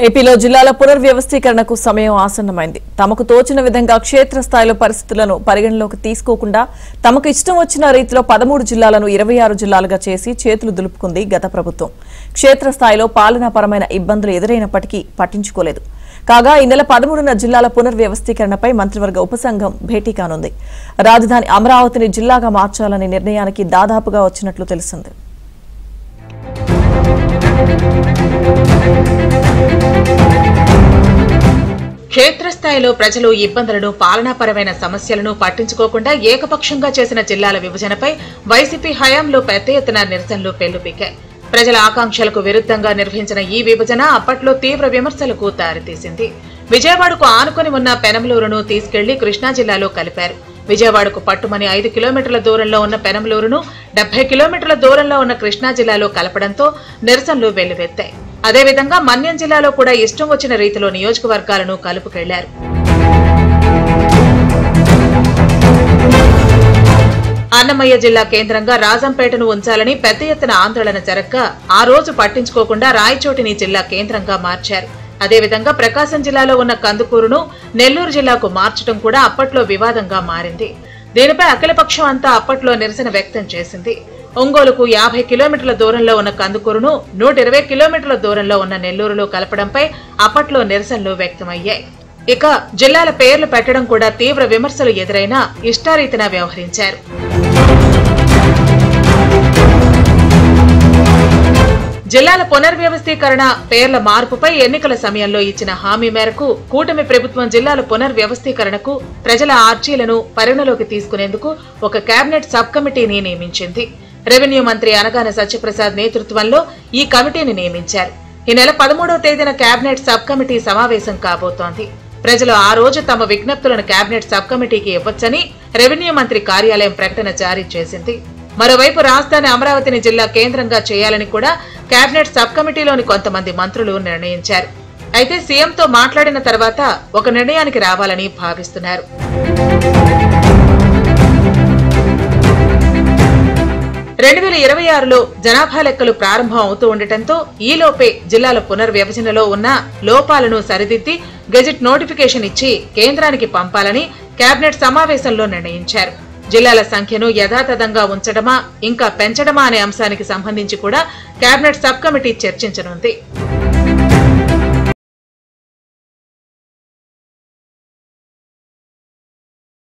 ఏపీలో జిల్లాల పునర్వ్యవస్థీకరణకు సమయం ఆసన్నమైంది. తమకు తోచిన విధంగా క్షేత్రస్థాయిలో పరిస్థితులను పరిగణలోకి తీసుకోకుండా తమకు ఇష్టం వచ్చిన రీతిలో 13 జిల్లాలను 26 జిల్లాలుగా చేసి చేతులు దులుపుకుంది గత ప్రభుత్వం. క్షేత్రస్థాయిలో పాలనాపరమైన ఇబ్బందులు ఎదురైనప్పటికీ పట్టించుకోలేదు. కాగా ఈ నెల 13న జిల్లాల పునర్వ్యవస్థీకరణపై మంత్రివర్గ ఉపసంఘం భేటీ కానుంది. రాజధాని అమరావతిని జిల్లాగా మార్చాలనే నిర్ణయానికి దాదాపుగా వచ్చినట్లు తెలిసింది. క్షేత్రస్థాయిలో ప్రజలు ఇబ్బందులను పాలనాపరమైన సమస్యలను పట్టించుకోకుండా ఏకపక్షంగా చేసిన జిల్లాల విభజనపై వైసీపీ హయాంలో పెద్ద ఎత్తున నిరసనలు పెల్లుబికాయి. ప్రజల ఆకాంక్షలకు విరుద్ధంగా నిర్వహించిన ఈ విభజన అప్పట్లో తీవ్ర విమర్శలకు దారితీసింది. విజయవాడకు ఆనుకుని ఉన్న పెనమలూరును తీసుకెళ్లి కృష్ణా జిల్లాలో కలిపారు. విజయవాడకు పట్టుమని 5 కిలోమీటర్ల దూరంలో ఉన్న పెనమలూరును 70 కిలోమీటర్ల దూరంలో ఉన్న కృష్ణా జిల్లాలో కలపడంతో నిరసనలు వెల్లువెత్తాయి. అదేవిధంగా మన్యం జిల్లాలో కూడా ఇష్టం వచ్చిన రీతిలో నియోజకవర్గాలను కలుపుకెళ్లారు. అన్నమయ్య జిల్లా కేంద్రంగా రాజంపేటను ఉంచాలని పెద్ద ఎత్తున ఆందోళన జరగ్గా ఆ రోజు పట్టించుకోకుండా రాయచోటిని జిల్లా కేంద్రంగా మార్చారు. అదేవిధంగా ప్రకాశం జిల్లాలో ఉన్న కందుకూరును నెల్లూరు జిల్లాకు మార్చడం కూడా అప్పట్లో వివాదంగా మారింది. దీనిపై అఖిలపక్షం అంతా అప్పట్లో నిరసన వ్యక్తం చేసింది. ఒంగోలుకు 50 కిలోమీటర్ల దూరంలో ఉన్న కందుకూరును 120 కిలోమీటర్ల దూరంలో ఉన్న నెల్లూరులో కలపడంపై అప్పట్లో నిరసనలు వ్యక్తమయ్యాయి. ఇక జిల్లాల పేర్లు పెట్టడం కూడా తీవ్ర విమర్శలు ఎదురైనా ఇష్టారీతిన వ్యవహరించారు. జిల్లాల పునర్వ్యవస్థీకరణ పేర్ల మార్పుపై ఎన్నికల సమయంలో ఇచ్చిన హామీ మేరకు కూటమి ప్రభుత్వం జిల్లాల పునర్వ్యవస్థీకరణకు ప్రజల ఆర్జీలను పరిగణలోకి తీసుకునేందుకు ఒక కేబినెట్ సబ్ కమిటీని నియమించింది. రెవెన్యూ మంత్రి అనగాన సత్యప్రసాద్ నేతృత్వంలో ఈ కమిటీని నియమించారు. ఈ నెల 13వ తేదీన కేబినెట్ సబ్ కమిటీ సమావేశం కాబోతోంది. ప్రజలు ఆ రోజు తమ విజ్ఞప్తులను కేబినెట్ సబ్ కమిటీకి ఇవ్వొచ్చని రెవెన్యూ మంత్రి కార్యాలయం ప్రకటన జారీ చేసింది. మరోవైపు రాజధాని అమరావతిని జిల్లా కేంద్రంగా చేయాలని కూడా కేబినెట్ సబ్ కమిటీలోని కొంతమంది మంత్రులు నిర్ణయించారు. అయితే సీఎంతో మాట్లాడిన తర్వాత ఒక నిర్ణయానికి రావాలని భావిస్తున్నారు. 2026లో జనాభా లెక్కలు ప్రారంభం అవుతూ ఉండటంతో ఈలోపే జిల్లాల పునర్విభజనలో ఉన్న లోపాలను సరిదిద్ది గెజిట్ నోటిఫికేషన్ ఇచ్చి కేంద్రానికి పంపాలని కేబినెట్ సమావేశంలో నిర్ణయించారు. జిల్లాల సంఖ్యను యథాతథంగా ఉంచడమా ఇంకా పెంచడమా అనే అంశానికి సంబంధించి కూడా కేబినెట్ సబ్ కమిటీ చర్చించనుంది.